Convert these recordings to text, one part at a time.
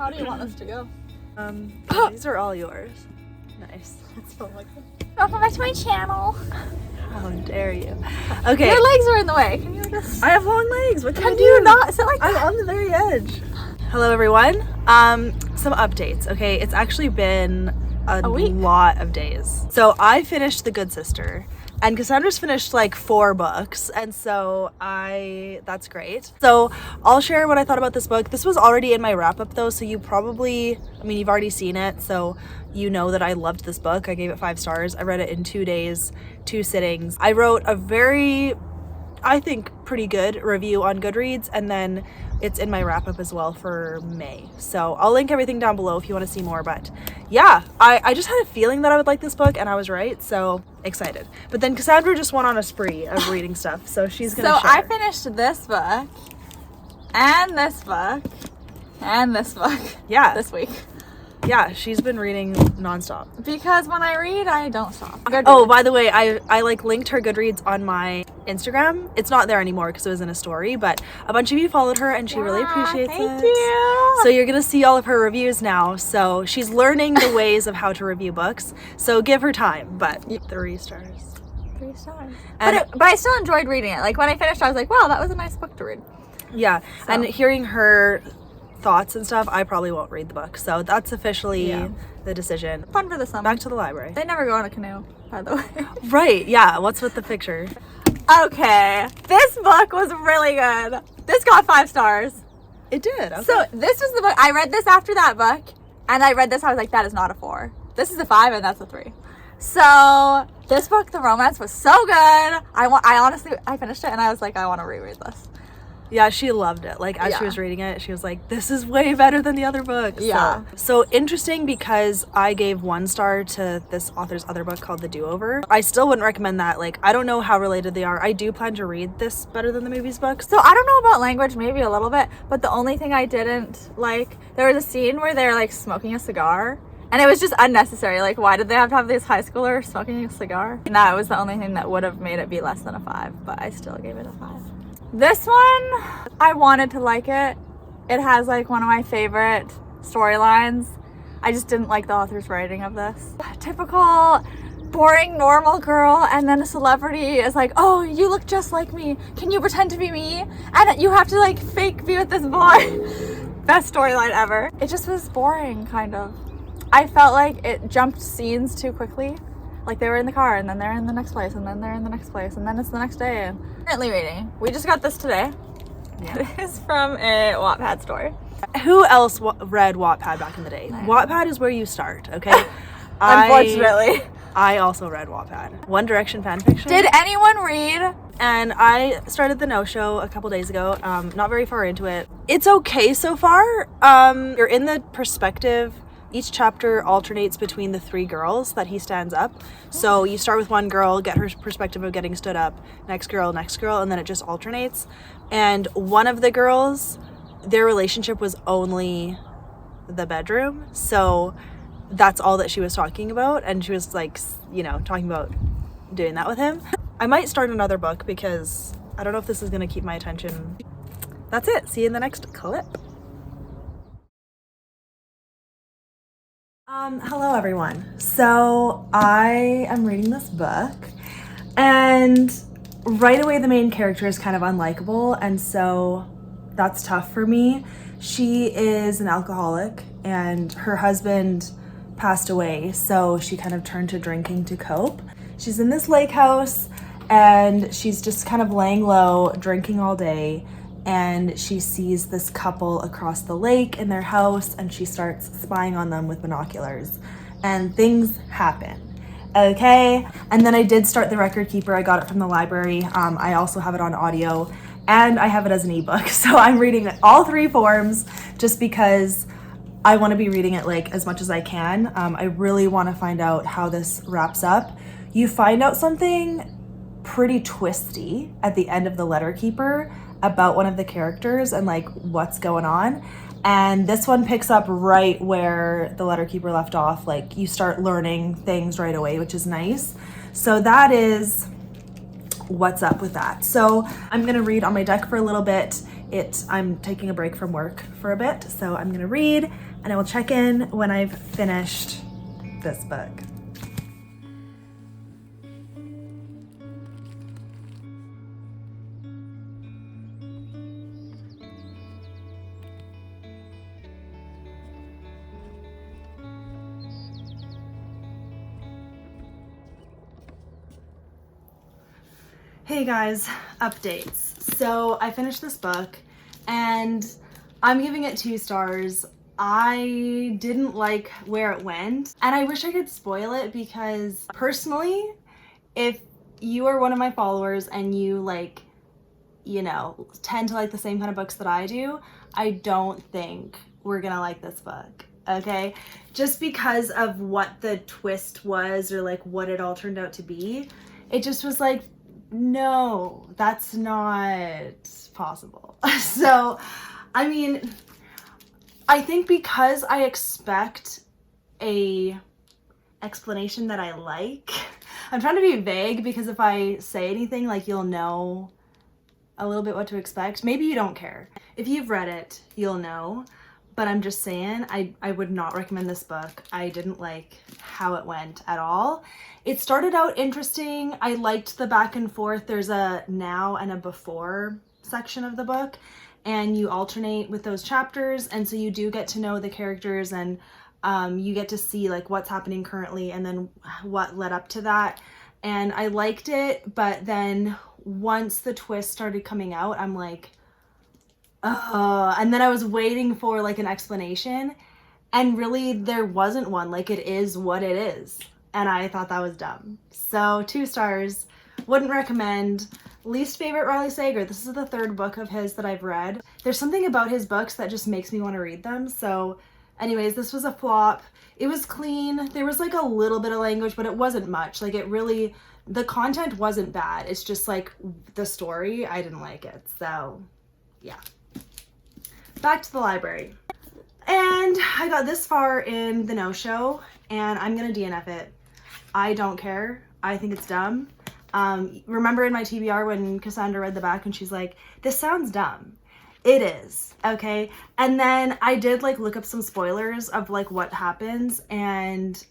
How do you want us to go? These are all yours. Nice. Welcome back to my channel. How dare you? Okay. Your legs are in the way. Can you just... I have long legs. What can I do? you not sit like that? I'm on the very edge. Hello, everyone. Some updates. Okay, it's actually been a lot of days. So I finished The Good Sister. And Cassandra's finished like 4 books, and so that's great. So I'll share what I thought about this book. This was already in my wrap-up though, so you've already seen it, so you know that I loved this book. I gave it 5 stars. I read it in 2 days, 2 sittings. I wrote a very, I think, pretty good review on Goodreads, and then it's in my wrap-up as well for May. So I'll link everything down below if you want to see more, but yeah, I just had a feeling that I would like this book, and I was right, so excited. But then Cassandra just went on a spree of reading stuff, so she's gonna share. I finished this book, and this book, and this book. Yeah. This week. Yeah, she's been reading nonstop. Because when I read, I don't stop. Oh, by the way, I like linked her Goodreads on my Instagram. It's not there anymore because it was in a story, but a bunch of you followed her and she really appreciates it. Thank you. So you're gonna see all of her reviews now. So she's learning the ways of how to review books. So give her time, but 3 stars. 3 stars. And but I still enjoyed reading it. Like when I finished, I was like, wow, that was a nice book to read. Yeah, So. and hearing her thoughts and stuff, I probably won't read the book. So that's officially the decision. Fun for the summer. Back to the library. They never go on a canoe, by the way. Right, yeah. What's with the picture? Okay, this book was really good. This got 5 stars. It did. Okay. So this was the book. I read this after that book, and I read this. I was like, that is not a 4. This is a 5, and that's a 3. So this book, the romance was so good. I honestly finished it, and I was like, I want to reread this. Yeah, she loved it. Like, as she was reading it, she was like, this is way better than the other books. Yeah. So interesting because I gave 1 star to this author's other book called The Do-Over. I still wouldn't recommend that. Like, I don't know how related they are. I do plan to read this better than the movies books. So I don't know about language, maybe a little bit, but the only thing I didn't like, there was a scene where they're like smoking a cigar. And it was just unnecessary. Like, why did they have to have these high schoolers smoking a cigar? And that was the only thing that would have made it be less than a 5, but I still gave it a 5. This one, I wanted to like it. It has like one of my favorite storylines. I just didn't like the author's writing of this. Typical boring normal girl, and then a celebrity is like, oh, you look just like me. Can you pretend to be me? And you have to like fake be with this boy. Best storyline ever. It just was boring, kind of. I felt like it jumped scenes too quickly. Like they were in the car, and then they're in the next place, and then they're in the next place, and then it's the next day. And currently reading. We just got this today. Yeah. It is from a Wattpad story. Who else read Wattpad back in the day? Wattpad is where you start, okay? Unfortunately. I also read Wattpad. One Direction fanfiction. Did anyone read? And I started the No Show a couple days ago. Not very far into it. It's okay so far. You're in the perspective. Each chapter alternates between the 3 girls that he stands up. So you start with one girl, get her perspective of getting stood up, next girl, and then it just alternates. And one of the girls, their relationship was only the bedroom. So that's all that she was talking about. And she was like, you know, talking about doing that with him. I might start another book because I don't know if this is going to keep my attention. That's it. See you in the next clip. Hello everyone. So I am reading this book, and right away the main character is kind of unlikable, and so that's tough for me. She is an alcoholic, and her husband passed away, so she kind of turned to drinking to cope. She's in this lake house, and she's just kind of laying low, drinking all day, and she sees this couple across the lake in their house, and she starts spying on them with binoculars, and things happen. Okay, and then I did start The Record Keeper. I got it from the library. I also have it on audio, and I have it as an ebook, so I'm reading all 3 forms just because I want to be reading it like as much as I can. I really want to find out how this wraps up. You find out something pretty twisty at the end of The Letter Keeper about one of the characters and like what's going on, and this one picks up right where The Letter Keeper left off. Like you start learning things right away, which is nice. So that is what's up with that. So I'm gonna read on my deck for a little bit. I'm taking a break from work for a bit, so I'm gonna read, and I will check in when I've finished this book. Hey guys, updates. So I finished this book and I'm giving it 2 stars. I didn't like where it went and I wish I could spoil it because personally, if you are one of my followers and you like, you know, tend to like the same kind of books that I do, I don't think we're gonna like this book, okay? Just because of what the twist was or like what it all turned out to be, it just was like, no, that's not possible. So, I mean, I think because I expect a explanation that I like, I'm trying to be vague because if I say anything, like you'll know a little bit what to expect. Maybe you don't care. If you've read it, you'll know. But I'm just saying, I would not recommend this book. I didn't like how it went at all. It started out interesting. I liked the back and forth. There's a now and a before section of the book, and you alternate with those chapters. And so you do get to know the characters and you get to see like what's happening currently and then what led up to that. And I liked it, but then once the twist started coming out, I'm like, and then I was waiting for like an explanation and really there wasn't one. Like it is what it is. And I thought that was dumb. So 2 stars, wouldn't recommend. Least favorite Riley Sager. This is the 3rd book of his that I've read. There's something about his books that just makes me want to read them. So anyways, this was a flop. It was clean. There was like a little bit of language, but it wasn't much. Like it really, the content wasn't bad. It's just like the story, I didn't like it. So yeah. Back to the library. And I got this far in the no-show and I'm gonna DNF it. I don't care. I think it's dumb. Remember in my TBR when Cassandra read the back and she's like, this sounds dumb. It is, okay? And then I did like look up some spoilers of like what happens and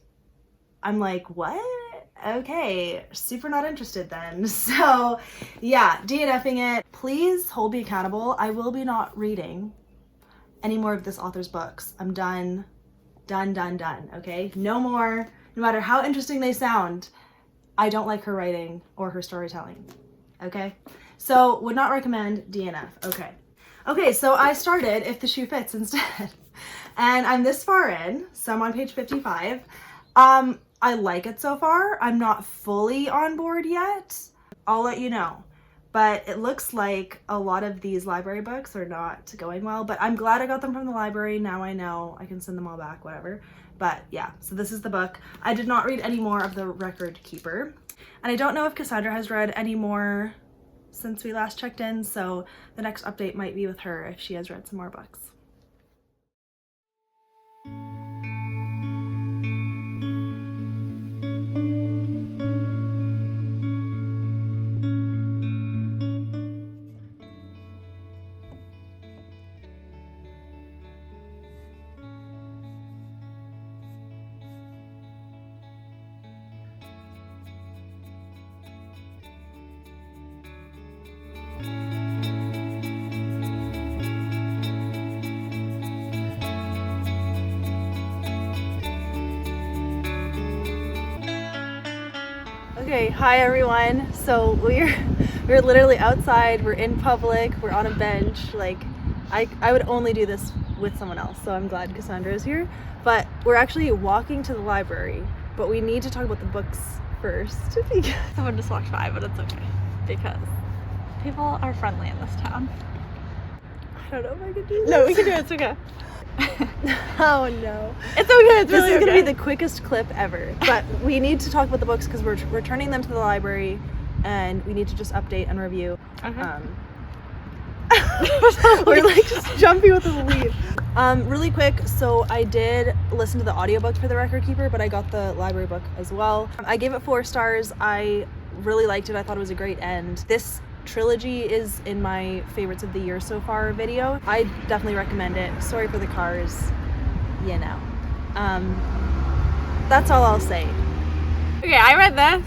I'm like, what? Okay, super not interested then. So yeah, DNFing it. Please hold me accountable. I will be not reading any more of this author's books. I'm done, okay? No more, no matter how interesting they sound, I don't like her writing or her storytelling, okay? So would not recommend DNF, okay. Okay, so I started If the Shoe Fits instead. And I'm this far in, so I'm on page 55. I like it so far. I'm not fully on board yet. I'll let you know. But it looks like a lot of these library books are not going well, but I'm glad I got them from the library. Now I know I can send them all back, whatever. But yeah, so this is the book. I did not read any more of The Record Keeper. And I don't know if Cassandra has read any more since we last checked in, so the next update might be with her if she has read some more books. Okay, hi everyone. So we're literally outside, we're in public, we're on a bench. Like I would only do this with someone else, so I'm glad Cassandra is here. But we're actually walking to the library, but we need to talk about the books first. Someone just walked by, but it's okay because people are friendly in this town. I don't know if I can do this. No, we can do it, it's okay. Oh no. It's okay, it's really This is okay. gonna be the quickest clip ever. But we need to talk about the books because we're returning them to the library and we need to just update and review. Okay. We're like just jumpy with the lead. Really quick, so I did listen to the audiobook for The Record Keeper, but I got the library book as well. I gave it 4 stars. I really liked it. I thought it was a great end. This trilogy is in my favorites of the year so far video. I definitely recommend it. Sorry for the cars. you know. That's all I'll say. Okay, I read this.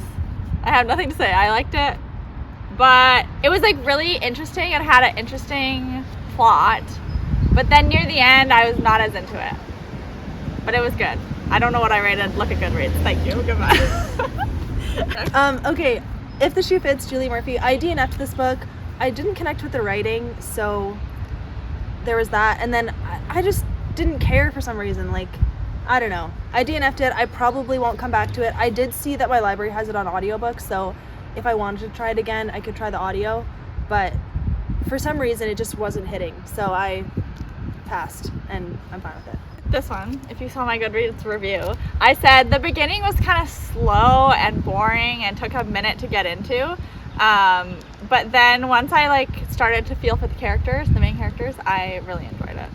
I have nothing to say. I liked it. But it was like really interesting. It had an interesting plot. But then near the end, I was not as into it. But it was good. I don't know what I rated. Look at Goodreads. Thank you. Goodbye. Okay, If the Shoe Fits, Julie Murphy. I DNF'd this book. I didn't connect with the writing, so there was that. And then I just didn't care for some reason. Like, I don't know. I DNF'd it. I probably won't come back to it. I did see that my library has it on audiobook, so if I wanted to try it again, I could try the audio. But for some reason, it just wasn't hitting. So I passed, and I'm fine with it. This one, if you saw my Goodreads review, I said the beginning was kind of slow and boring and took a minute to get into. But then once I like started to feel for the characters, the main characters, I really enjoyed it.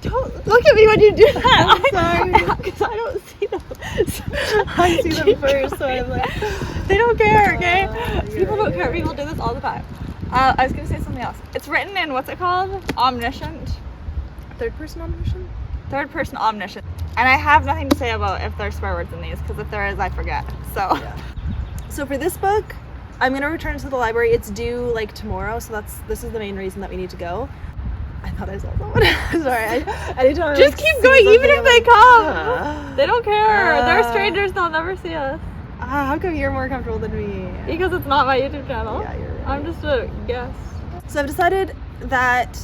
Don't look at me when you do that. I'm sorry. Because I don't see them. I see them first, so I'm like... They don't care, okay? People don't care. Right. People do this all the time. I was going to say something else. It's written in, what's it called? Omniscient. Third person omniscient? Third person omniscient. And I have nothing to say about if there's swear words in these, because if there is, I forget. So. Yeah. So for this book, I'm going to return to the library. It's due like tomorrow, so this is the main reason that we need to go. I thought I saw someone. Sorry, I need to just keep going, even if they come. They don't care. They're strangers. They'll never see us. How come you're more comfortable than me? Because it's not my YouTube channel. Yeah, you're right. I'm just a guest. So I've decided that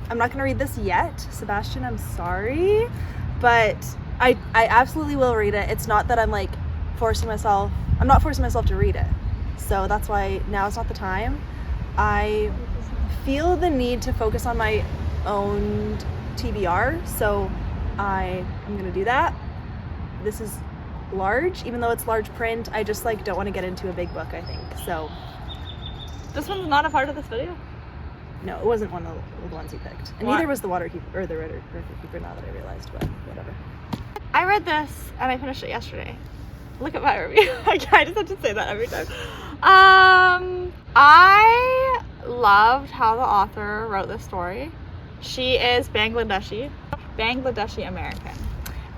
I'm not going to read this yet. Sebastian, I'm sorry. But I absolutely will read it. It's not that I'm like I'm not forcing myself to read it. So that's why now is not the time. I feel the need to focus on my own TBR, so I am going to do that. This is large, even though it's large print. I just like don't want to get into a big book, I think. So This one's not a part of this video? no, it wasn't one of the ones you picked. And neither was the water keeper, or the river keeper, now that I realized, but whatever. I read this and I finished it yesterday. Look at my review. I just have to say that every time. I loved how the author wrote this story. She is Bangladeshi American.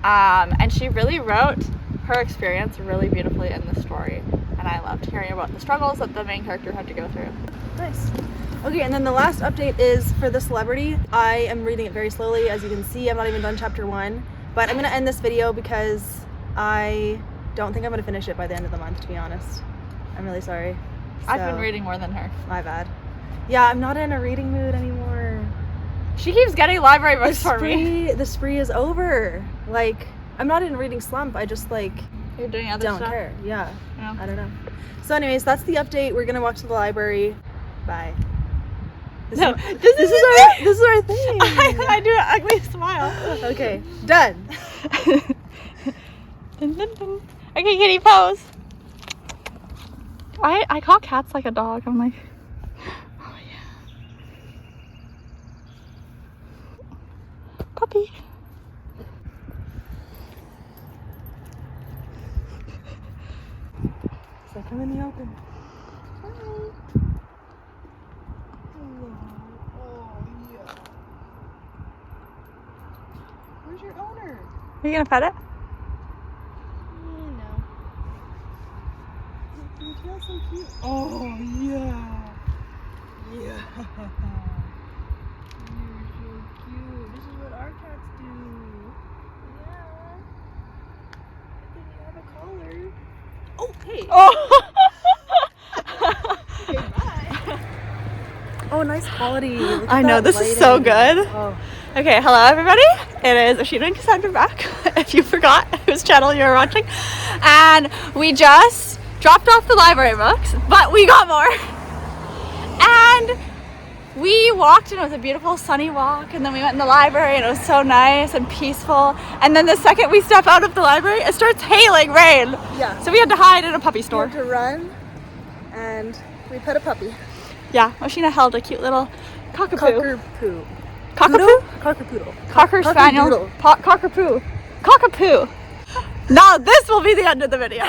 And she really wrote her experience really beautifully in this story. And I loved hearing about the struggles that the main character had to go through. Nice. Okay, and then the last update is for The Celebrity. I am reading it very slowly. As you can see, I'm not even done chapter 1. But I'm going to end this video because I don't think I'm going to finish it by the end of the month, to be honest. I'm really sorry. I've been reading more than her. My bad. Yeah, I'm not in a reading mood anymore. She keeps getting library books for me. The spree is over. Like, I'm not in a reading slump. I just, like, You're doing other don't stuff. care. Yeah. Yeah. I don't know. So anyways, that's the update. We're going to walk to the library. Bye. This is our thing. I do an ugly smile. Okay, done. Dun, dun, dun. Okay, kitty pose. I call cats like a dog. I'm like, oh yeah. Puppy. So come in the open. Where's your owner? Are you gonna pet it? No. Your tail's so cute. Oh, yeah. Yeah. You're so cute. This is what our cats do. Yeah. Then you have a collar. Oh, hey. Oh. Okay, bye. Oh, nice quality. Look at I know, that this is so lighting. good. Oh. Okay, hello everybody. It is O-Sheena and Cassandra back, if you forgot whose channel you're watching. And we just dropped off the library books, but we got more. And we walked and it was a beautiful sunny walk, and then we went in the library and it was so nice and peaceful. And then the second we step out of the library, it starts hailing rain. Yeah. So we had to hide in a puppy We store. had to run, and we pet a puppy. Yeah, O-Sheena held a cute little cockapoo. Cockapoo. Cockapoo? Cockerpoodle. Cocker spaniel. Cockerdoodle. Cockapoo. Cockapoo. Now this will be the end of the video.